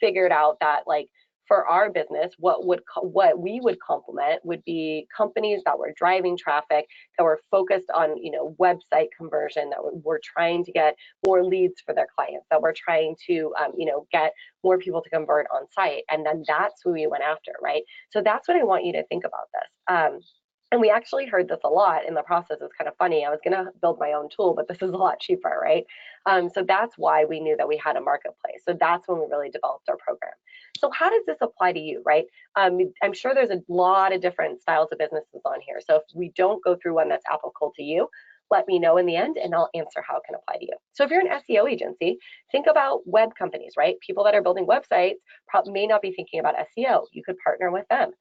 Speaker 2: figured out that, like, for our business, what we would complement would be companies that were driving traffic, that were focused on website conversion, that were trying to get more leads for their clients, that were trying to get more people to convert on site, and then that's who we went after, right? So that's what I want you to think about this. And we actually heard this a lot in the process. It's kind of funny. I was going to build my own tool, but this is a lot cheaper, right? So that's why we knew that we had a marketplace. So that's when we really developed our program. So how does this apply to you, right? I'm sure there's a lot of different styles of businesses on here. So if we don't go through one that's applicable to you, let me know in the end and I'll answer how it can apply to you. So if you're an SEO agency, think about web companies, right? People that are building websites may not be thinking about SEO. You could partner with them.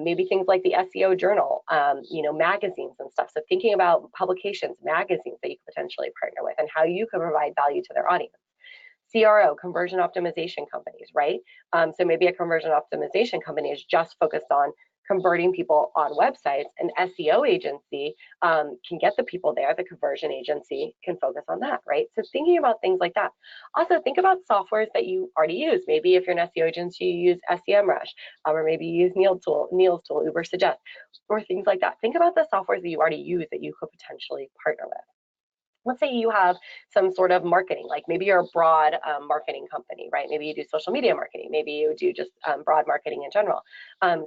Speaker 2: Maybe things like the SEO journal, magazines and stuff. So thinking about publications, magazines that you could potentially partner with and how you can provide value to their audience. CRO, conversion optimization companies, right? So maybe a conversion optimization company is just focused on converting people on websites. An SEO agency can get the people there. The conversion agency can focus on that, right? So thinking about things like that. Also, think about softwares that you already use. Maybe if you're an SEO agency, you use SEMrush, or maybe you use Neil's tool, Ubersuggest, or things like that. Think about the softwares that you already use that you could potentially partner with. Let's say you have some sort of marketing, like maybe you're a broad marketing company, right? Maybe you do social media marketing, maybe you do just broad marketing in general.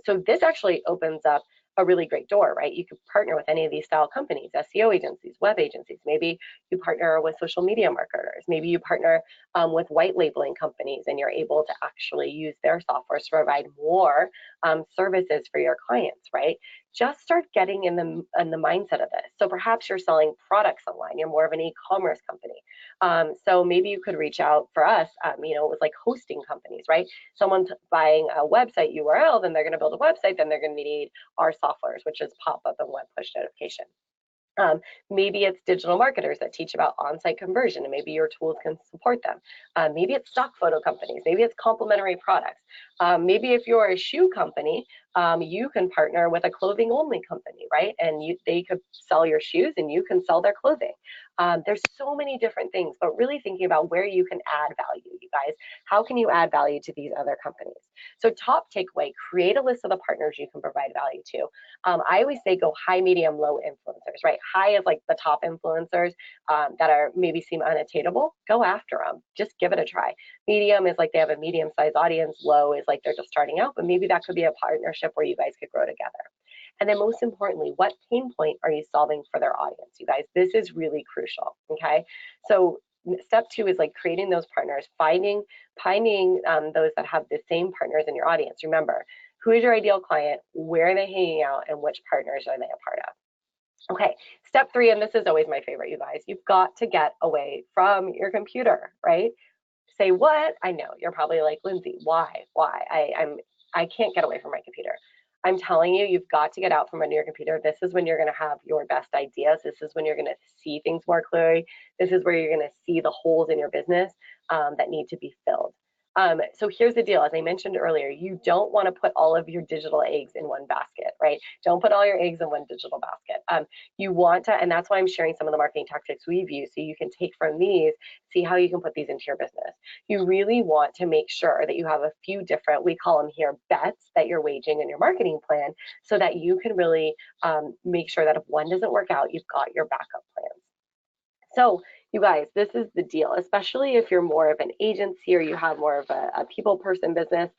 Speaker 2: So this actually opens up a really great door, right? You could partner with any of these style companies, SEO agencies, web agencies. Maybe you partner with social media marketers. Maybe you partner with white labeling companies and you're able to actually use their software to provide more services for your clients, right? Just start getting in the mindset of this. So perhaps you're selling products online. You're more of an e-commerce company. So maybe you could reach out for us. It was like hosting companies, right? Someone's buying a website URL, then they're going to build a website, then they're going to need our softwares, which is pop-up and web push notification. Maybe it's digital marketers that teach about on-site conversion, and maybe your tools can support them. Maybe it's stock photo companies. Maybe it's complementary products. Maybe if you're a shoe company, you can partner with a clothing-only company, right? And they could sell your shoes, and you can sell their clothing. There's so many different things, but really thinking about where you can add value, you guys. How can you add value to these other companies? So top takeaway, create a list of the partners you can provide value to. I always say go high, medium, low influencers, right? High is like the top influencers that are maybe seem unattainable. Go after them. Just give it a try. Medium is like they have a medium-sized audience. Low is like they're just starting out, but maybe that could be a partnership where you guys could grow together. And then most importantly, what pain point are you solving for their audience? You guys, this is really crucial, okay? So step 2 is like creating those partners, finding those that have the same partners in your audience. Remember, who is your ideal client? Where are they hanging out? And which partners are they a part of? Okay, step 3, and this is always my favorite, you guys. You've got to get away from your computer, right? Say what? I know, you're probably like, Lindsey, why? I can't get away from my computer. I'm telling you, you've got to get out from under your computer. This is when you're going to have your best ideas. This is when you're going to see things more clearly. This is where you're going to see the holes in your business that need to be filled. So here's the deal. As I mentioned earlier, you don't want to put all of your digital eggs in one basket, right? Don't put all your eggs in one digital basket. You want to, and that's why I'm sharing some of the marketing tactics we've used, so you can take from these, see how you can put these into your business. You really want to make sure that you have a few different, we call them here, bets that you're waging in your marketing plan, so that you can really make sure that if one doesn't work out, you've got your backup plans. So You guys, this is the deal, especially if you're more of an agency or you have more of a people person business.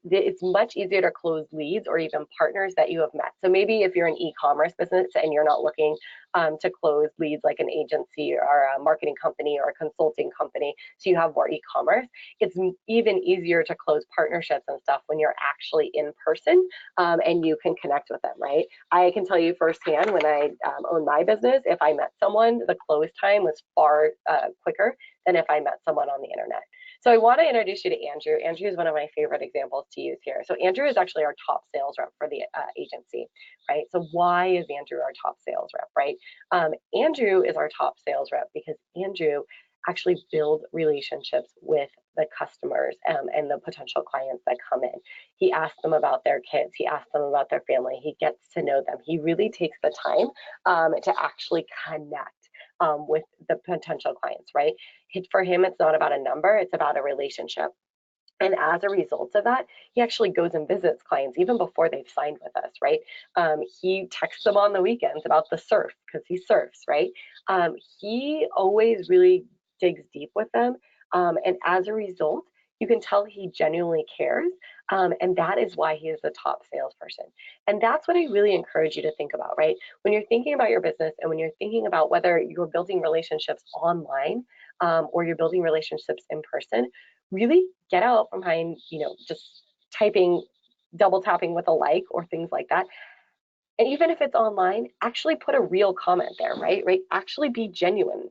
Speaker 2: It's much easier to close leads or even partners that you have met. So maybe if you're an e-commerce business and you're not looking to close leads like an agency or a marketing company or a consulting company, so you have more e-commerce, it's even easier to close partnerships and stuff when you're actually in person and you can connect with them, right? I can tell you firsthand, when I owned my business, if I met someone, the close time was far quicker than if I met someone on the internet. So I want to introduce you to Andrew. Andrew is one of my favorite examples to use here. So Andrew is actually our top sales rep for the agency, right? So why is Andrew our top sales rep, right? Andrew is our top sales rep because Andrew actually builds relationships with the customers and the potential clients that come in. He asks them about their kids. He asks them about their family. He gets to know them. He really takes the time to actually connect with the potential clients, right? For him, it's not about a number, it's about a relationship. And as a result of that, he actually goes and visits clients even before they've signed with us, right? He texts them on the weekends about the surf because he surfs, right? He always really digs deep with them. And as a result, you can tell he genuinely cares. And that is why he is the top salesperson. And that's what I really encourage you to think about, right? When you're thinking about your business and when you're thinking about whether you're building relationships online or you're building relationships in person, really get out from behind, just typing, double tapping with a like or things like that. And even if it's online, actually put a real comment there, right? Actually be genuine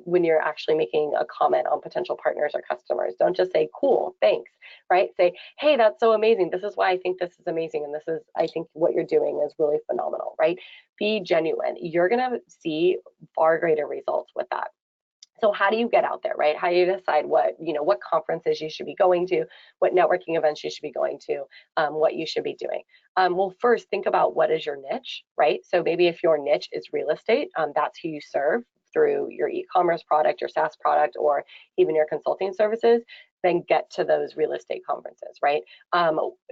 Speaker 2: when you're actually making a comment on potential partners or customers. Don't just say, cool, thanks, right? Say, hey, that's so amazing. This is why I think this is amazing. And I think what you're doing is really phenomenal, right? Be genuine. You're going to see far greater results with that. So how do you get out there, right? How do you decide what conferences you should be going to, what networking events you should be going to, what you should be doing? Well, first, think about what is your niche, right? So maybe if your niche is real estate, that's who you serve through your e-commerce product, your SaaS product, or even your consulting services, then get to those real estate conferences, right?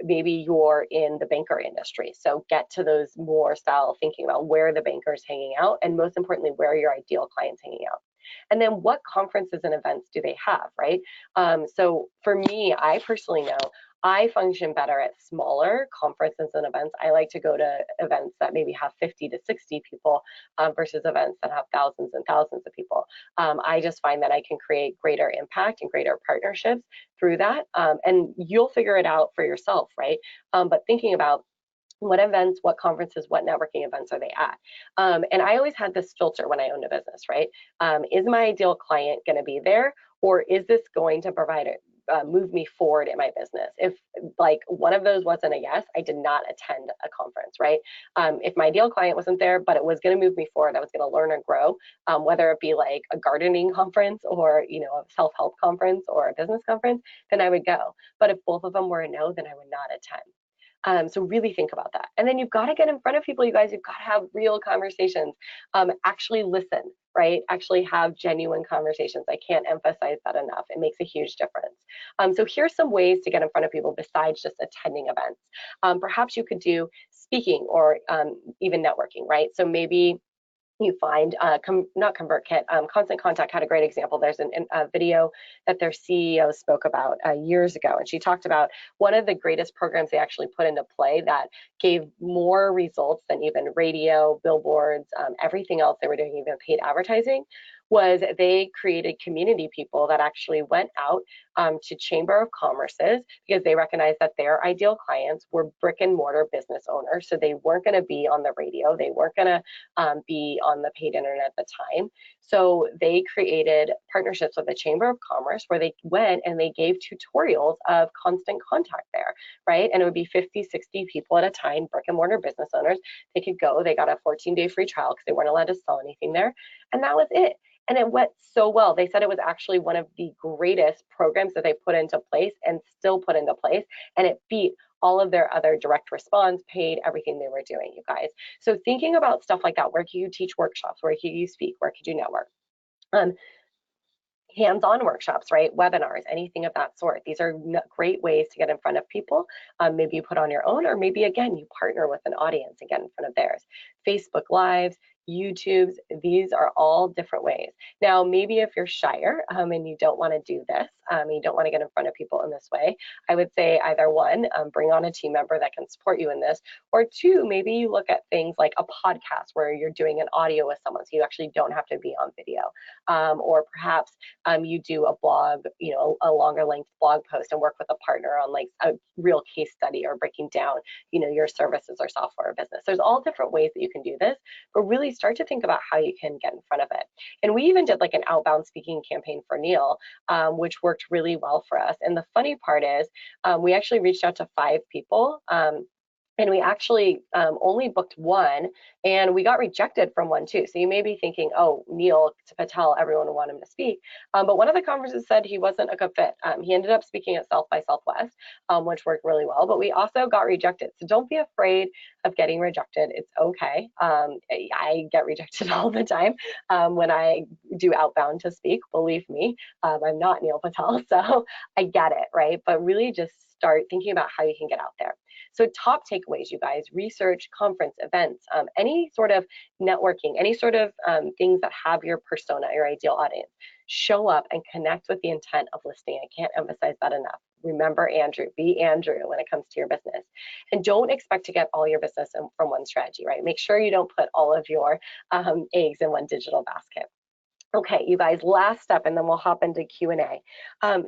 Speaker 2: Maybe you're in the banker industry, so get to those more style thinking about where the bankers hanging out, and most importantly, where are your ideal clients hanging out. And then what conferences and events do they have, right? So for me, I personally know I function better at smaller conferences and events. I like to go to events that maybe have 50 to 60 people versus events that have thousands and thousands of people. I just find that I can create greater impact and greater partnerships through that. And you'll figure it out for yourself, right? But thinking about what events, what conferences, what networking events are they at? And I always had this filter when I owned a business, right? Is my ideal client going to be there, or is this going to provide move me forward in my business? If like one of those wasn't a yes, I did not attend a conference, right? If my ideal client wasn't there, but it was going to move me forward, I was going to learn and grow, whether it be like a gardening conference or a self-help conference or a business conference, then I would go. But if both of them were a no, then I would not attend. So really think about that. And then you've got to get in front of people, you guys. You've got to have real conversations. Actually listen, right? Actually have genuine conversations. I can't emphasize that enough. It makes a huge difference. So here's some ways to get in front of people besides just attending events. Perhaps you could do speaking or even networking, right? So maybe you find, not ConvertKit, Constant Contact had a great example. There's a video that their CEO spoke about years ago, and she talked about one of the greatest programs they actually put into play that gave more results than even radio, billboards, everything else they were doing, even paid advertising, was they created community people that actually went out to Chamber of Commerce's because they recognized that their ideal clients were brick and mortar business owners. So they weren't going to be on the radio. They weren't going to be on the paid internet at the time. So they created partnerships with the Chamber of Commerce where they went and they gave tutorials of Constant Contact there, right? And it would be 50, 60 people at a time, brick and mortar business owners. They could go, they got a 14-day free trial because they weren't allowed to sell anything there. And that was it. And it went so well. They said it was actually one of the greatest programs that they put into place and still put into place. And it beat all of their other direct response, paid, everything they were doing, you guys. So thinking about stuff like that, where can you teach workshops? Where can you speak? Where could you network? Hands-on workshops, right? Webinars, anything of that sort. These are great ways to get in front of people. Maybe you put on your own, or maybe again, you partner with an audience and get in front of theirs. Facebook Lives, YouTubes. These are all different ways. Now, maybe if you're shyer and you don't want to do this, you don't want to get in front of people in this way, I would say either one, bring on a team member that can support you in this, or two, maybe you look at things like a podcast where you're doing an audio with someone, so you actually don't have to be on video, or perhaps you do a blog, you know, a longer length blog post and work with a partner on like a real case study or breaking down, you know, your services or software or business. There's all different ways that you can do this, but really start to think about how you can get in front of it. And we even did like an outbound speaking campaign for Neil, which worked really well for us. And the funny part is we actually reached out to 5 people. And we actually only booked one, and we got rejected from one too. So you may be thinking, oh, Neil Patel, everyone would want him to speak. But one of the conferences said he wasn't a good fit. He ended up speaking at South by Southwest, which worked really well. But we also got rejected. So don't be afraid of getting rejected. It's okay. I get rejected all the time when I do outbound to speak. Believe me, I'm not Neil Patel, so I get it, right? But really just start thinking about how you can get out there. So top takeaways, you guys: research, conference, events, any sort of networking, any sort of things that have your persona, your ideal audience. Show up and connect with the intent of listing. I can't emphasize that enough. Remember Andrew, be Andrew when it comes to your business. And don't expect to get all your business from one strategy, right? Make sure you don't put all of your eggs in one digital basket. Okay, you guys, last step, and then we'll hop into Q&A.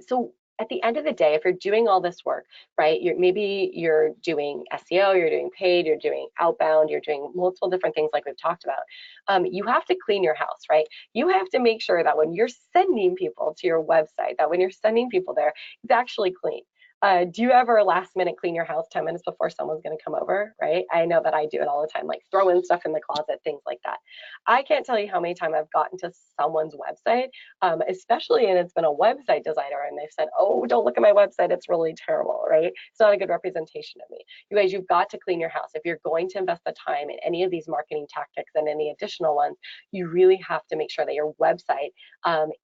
Speaker 2: So at the end of the day, if you're doing all this work, right, maybe you're doing SEO, you're doing paid, you're doing outbound, you're doing multiple different things like we've talked about, you have to clean your house, right? You have to make sure that when you're sending people to your website, that when you're sending people there, it's actually clean. Do you ever last minute clean your house 10 minutes before someone's going to come over, right? I know that I do it all the time, like throw in stuff in the closet, things like that. I can't tell you how many times I've gotten to someone's website, especially, and it's been a website designer, and they've said, oh, don't look at my website, it's really terrible, right? It's not a good representation of me. You guys, you've got to clean your house. If you're going to invest the time in any of these marketing tactics and any additional ones, you really have to make sure that your website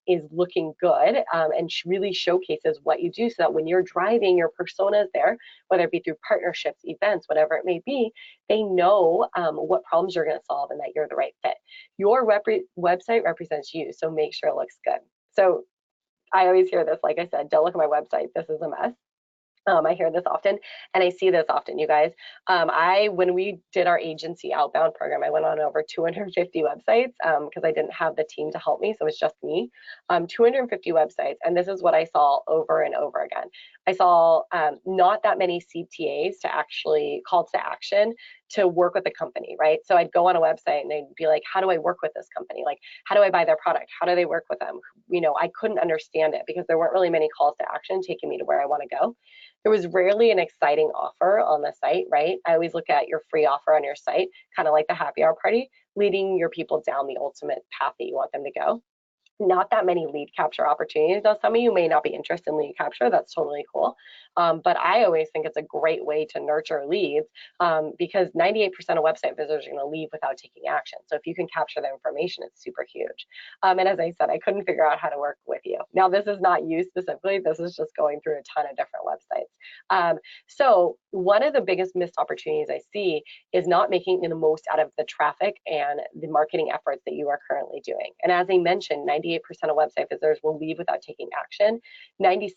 Speaker 2: is looking good and really showcases what you do, so that when you're driving your personas there, whether it be through partnerships, events, whatever it may be, they know what problems you're going to solve and that you're the right fit. Your website represents you, so make sure it looks good. So I always hear this, like I said, don't look at my website, this is a mess. I hear this often, and I see this often, you guys. When we did our agency outbound program, I went on over 250 websites because I didn't have the team to help me, so it's just me. 250 websites, and this is what I saw over and over again. I saw not that many CTAs to actually calls to action to work with a company, right? So I'd go on a website and they'd be like, how do I work with this company? Like, how do I buy their product? How do they work with them? You know, I couldn't understand it because there weren't really many calls to action taking me to where I want to go. There was rarely an exciting offer on the site, right? I always look at your free offer on your site, kind of like the happy hour party, leading your people down the ultimate path that you want them to go. Not that many lead capture opportunities. Now, some of you may not be interested in lead capture. That's totally cool. But I always think it's a great way to nurture leads because 98% of website visitors are going to leave without taking action. So if you can capture that information, it's super huge. And as I said, I couldn't figure out how to work with you. Now, this is not you specifically. This is just going through a ton of different websites. So one of the biggest missed opportunities I see is not making the most out of the traffic and the marketing efforts that you are currently doing. And as I mentioned, 98% of website visitors will leave without taking action. 96%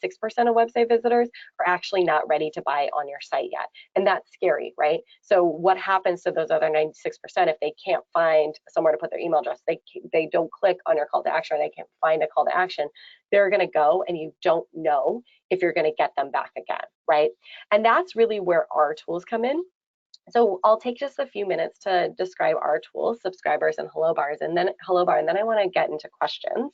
Speaker 2: of website visitors are actually not ready to buy on your site yet. And that's scary, right? So what happens to those other 96% if they can't find somewhere to put their email address? They don't click on your call to action, or they can't find a call to action. They're going to go, and you don't know if you're going to get them back again, right? And that's really where our tools come in. So I'll take just a few minutes to describe our tools, subscribers and hello bars, and then I want to get into questions.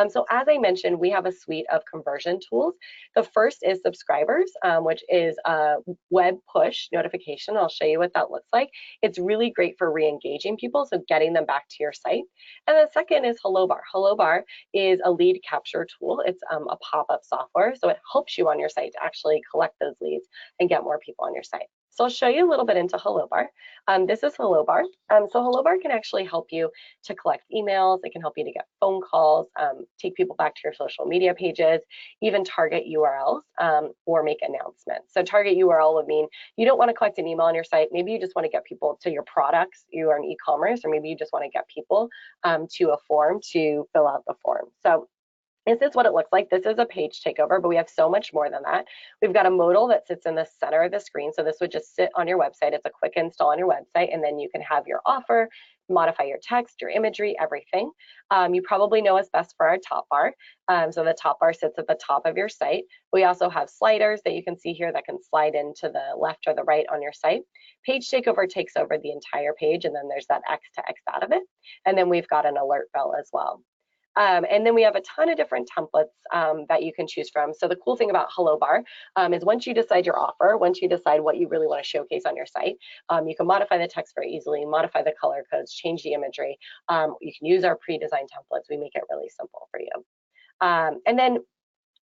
Speaker 2: So as I mentioned, we have a suite of conversion tools. The first is subscribers, which is a web push notification. I'll show you what that looks like. It's really great for re-engaging people, so getting them back to your site. And the second is hello bar. Hello bar is a lead capture tool. It's a pop-up software, so it helps you on your site to actually collect those leads and get more people on your site. So I'll show you a little bit into Hello Bar. This is Hello Bar. So Hello Bar can actually help you to collect emails. It can help you to get phone calls, take people back to your social media pages, even target URLs, or make announcements. So target URL would mean you don't want to collect an email on your site. Maybe you just want to get people to your products. You are in e-commerce, or maybe you just want to get people to a form to fill out the form. So this is what it looks like. This is a page takeover, but we have so much more than that. We've got a modal that sits in the center of the screen. So this would just sit on your website. It's a quick install on your website, and then you can have your offer, modify your text, your imagery, everything. You probably know us best for our top bar. So the top bar sits at the top of your site. We also have sliders that you can see here that can slide into the left or the right on your site. Page takeover takes over the entire page, and then there's that X to X out of it. And then we've got an alert bell as well. And then we have a ton of different templates that you can choose from. So the cool thing about Hello Bar is once you decide your offer, once you decide what you really want to showcase on your site, you can modify the text very easily, modify the color codes, change the imagery. You can use our pre-designed templates. We make it really simple for you. And then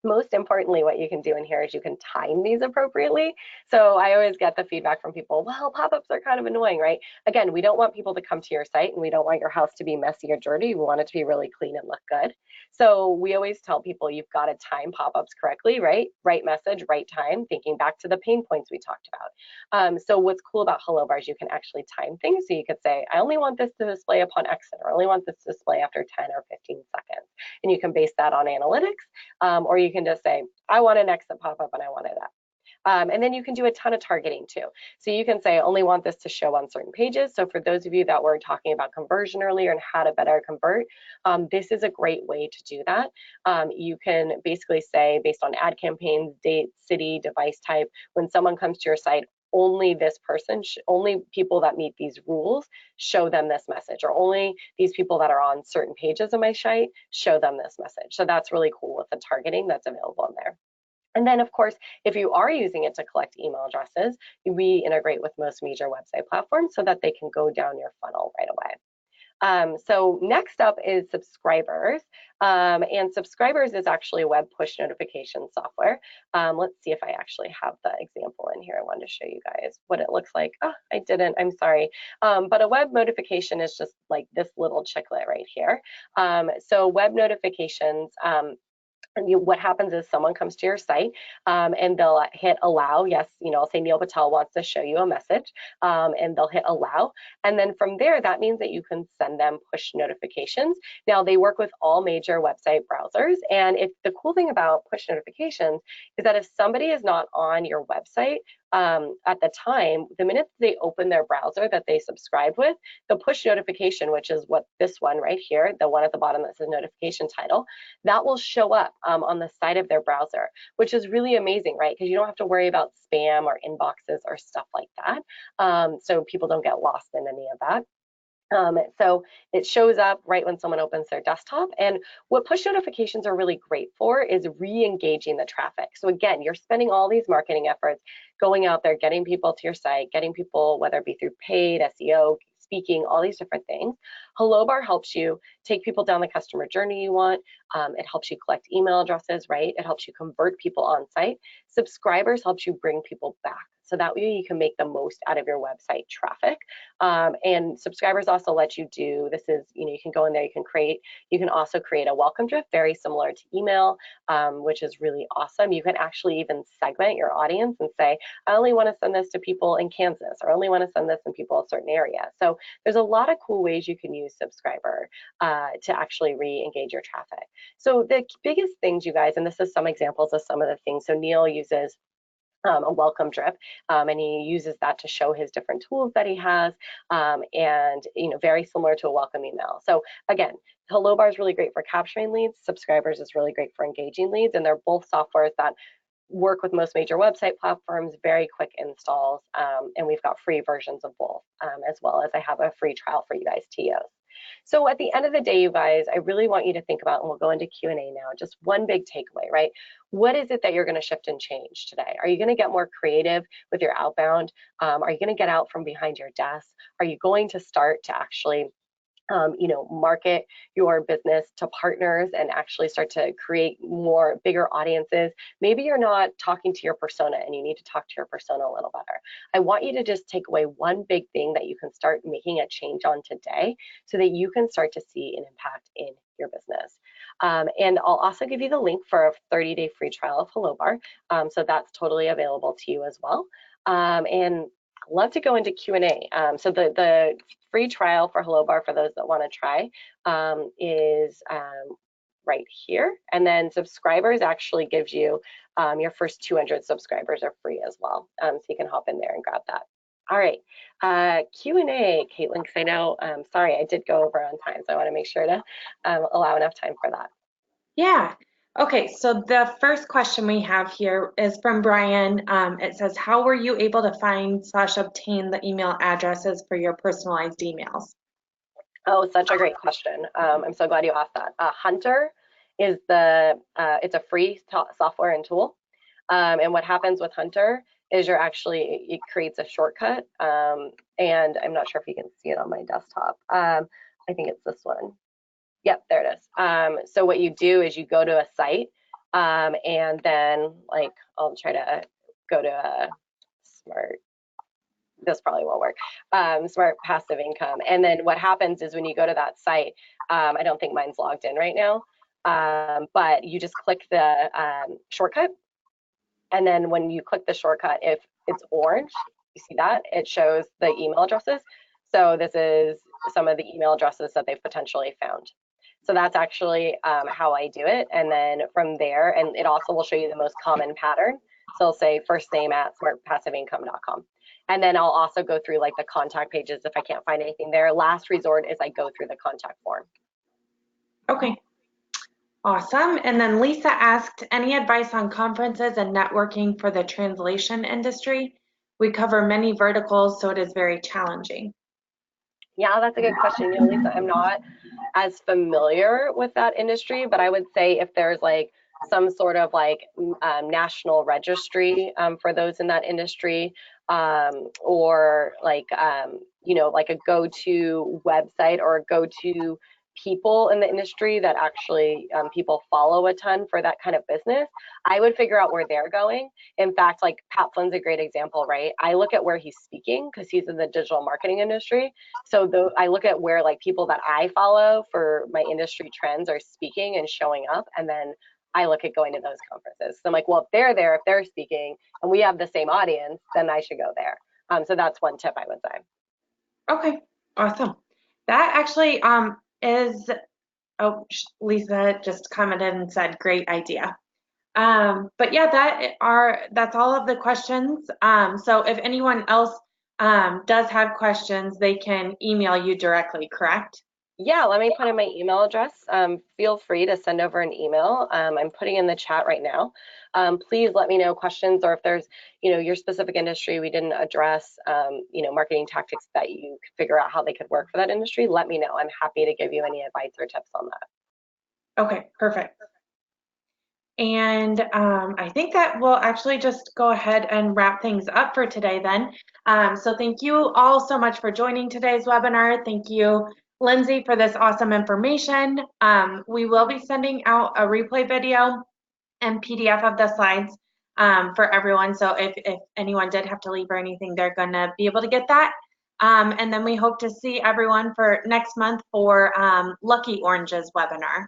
Speaker 2: most importantly, what you can do in here is you can time these appropriately. So I always get the feedback from people, well, pop-ups are kind of annoying, right? Again, we don't want people to come to your site, and we don't want your house to be messy or dirty. We want it to be really clean and look good. So we always tell people you've got to time pop-ups correctly, right? Right message, right time, thinking back to the pain points we talked about. So what's cool about Hello Bar is you can actually time things. So you could say, I only want this to display upon exit, or I only want this to display after 10 or 15 seconds. And you can base that on analytics, or you can just say, I want an exit pop-up and I want it up. And then you can do a ton of targeting too. So you can say, I only want this to show on certain pages. So for those of you that were talking about conversion earlier and how to better convert, this is a great way to do that. You can basically say, based on ad campaigns, date, city, device type, when someone comes to your site, only this person, only people that meet these rules, show them this message, or only these people that are on certain pages of my site, show them this message. So that's really cool with the targeting that's available in there. And then, of course, if you are using it to collect email addresses, we integrate with most major website platforms so that they can go down your funnel right away. So next up is subscribers, and subscribers is actually a web push notification software. Let's see if I actually have the example in here. I wanted to show you guys what it looks like. Oh, I didn't, I'm sorry. But a web notification is just like this little chiclet right here. So web notifications, what happens is someone comes to your site and they'll hit allow. Yes, I'll say Neil Patel wants to show you a message, and they'll hit allow. And then from there, that means that you can send them push notifications. Now, they work with all major website browsers. And if the cool thing about push notifications is that if somebody is not on your website at the time, the minute they open their browser that they subscribe with, the push notification, which is what this one right here, the one at the bottom that says notification title, that will show up on the side of their browser, which is really amazing, right? Because you don't have to worry about spam or inboxes or stuff like that. So people don't get lost in any of that. So it shows up right when someone opens their desktop. And what push notifications are really great for is re-engaging the traffic. So again, you're spending all these marketing efforts going out there, getting people to your site, getting people, whether it be through paid, SEO, speaking, all these different things. Hello Bar helps you take people down the customer journey you want. It helps you collect email addresses, right? It helps you convert people on site. Subscribers helps you bring people back. So that way you can make the most out of your website traffic. And subscribers also let you do, this is, you can go in there, you can also create a welcome drift, very similar to email, which is really awesome. You can actually even segment your audience and say, I only want to send this to people in Kansas, or I only want to send this to people in a certain area. So there's a lot of cool ways you can use subscriber to actually re-engage your traffic. So the biggest things, you guys, and this is some examples of some of the things. So Neil uses a welcome drip, and he uses that to show his different tools that he has, and very similar to a welcome email. So again, Hello Bar is really great for capturing leads. Subscribers is really great for engaging leads, and they're both softwares that work with most major website platforms, very quick installs, and we've got free versions of both, as well as I have a free trial for you guys to use. So at the end of the day, you guys, I really want you to think about, and we'll go into Q&A now, just one big takeaway, right? What is it that you're going to shift and change today? Are you going to get more creative with your outbound? Are you going to get out from behind your desk? Are you going to start to actually market your business to partners and actually start to create bigger audiences. Maybe you're not talking to your persona and you need to talk to your persona a little better. I want you to just take away one big thing that you can start making a change on today so that you can start to see an impact in your business. And I'll also give you the link for a 30-day free trial of Hello Bar. So that's totally available to you as well. And love to go into Q&A. So the free trial for Hello Bar for those that want to try is right here. And then subscribers actually gives you your first 200 subscribers are free as well. So you can hop in there and grab that. All right, Q&A, Caitlin, because I know, sorry, I did go over on time, so I want to make sure to allow enough time for that.
Speaker 1: Yeah. Okay, so the first question we have here is from Brian. It says, how were you able to find/obtain the email addresses for your personalized emails?
Speaker 2: Oh, such a great question. I'm so glad you asked that. Hunter is it's a free software and tool. And what happens with Hunter is it creates a shortcut. And I'm not sure if you can see it on my desktop. I think it's this one. Yep, there it is. So what you do is you go to a site and then I'll try to go to a this probably won't work, smart passive income. And then what happens is when you go to that site, I don't think mine's logged in right now, but you just click the shortcut. And then when you click the shortcut, if it's orange, you see that, it shows the email addresses. So this is some of the email addresses that they've potentially found. So that's actually how I do it. And then from there, and it also will show you the most common pattern. So it'll say first name at smartpassiveincome.com. And then I'll also go through the contact pages if I can't find anything there. Last resort is I go through the contact form.
Speaker 1: Okay, awesome. And then Lisa asked, any advice on conferences and networking for the translation industry? We cover many verticals, so it is very challenging.
Speaker 2: Yeah, that's a good question. Lisa, I'm not as familiar with that industry, but I would say if there's some sort of national registry for those in that industry, or a go-to website or a go-to people in the industry that actually people follow a ton for that kind of business, I would figure out where they're going. In fact, Pat Flynn's a great example, right? I look at where he's speaking because he's in the digital marketing industry. So I look at where people that I follow for my industry trends are speaking and showing up, and then I look at going to those conferences. So I'm like, well, if they're there, if they're speaking, and we have the same audience, then I should go there. So that's one tip I would say.
Speaker 1: Okay, awesome. That actually Lisa just commented and said, great idea. But yeah, that's all of the questions. So if anyone else does have questions, they can email you directly, correct?
Speaker 2: Yeah, let me put in my email address. Feel free to send over an email. I'm putting in the chat right now. Please let me know questions, or if there's, your specific industry we didn't address, marketing tactics that you could figure out how they could work for that industry, let me know. I'm happy to give you any advice or tips on that.
Speaker 1: Okay, perfect. And I think that we'll actually just go ahead and wrap things up for today then. So thank you all so much for joining today's webinar. Thank you, Lindsey, for this awesome information. We will be sending out a replay video and PDF of the slides for everyone. So if anyone did have to leave or anything, they're going to be able to get that. And then we hope to see everyone for next month for Lucky Oranges webinar.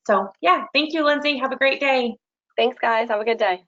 Speaker 1: So yeah, thank you, Lindsey. Have a great day.
Speaker 2: Thanks, guys. Have a good day.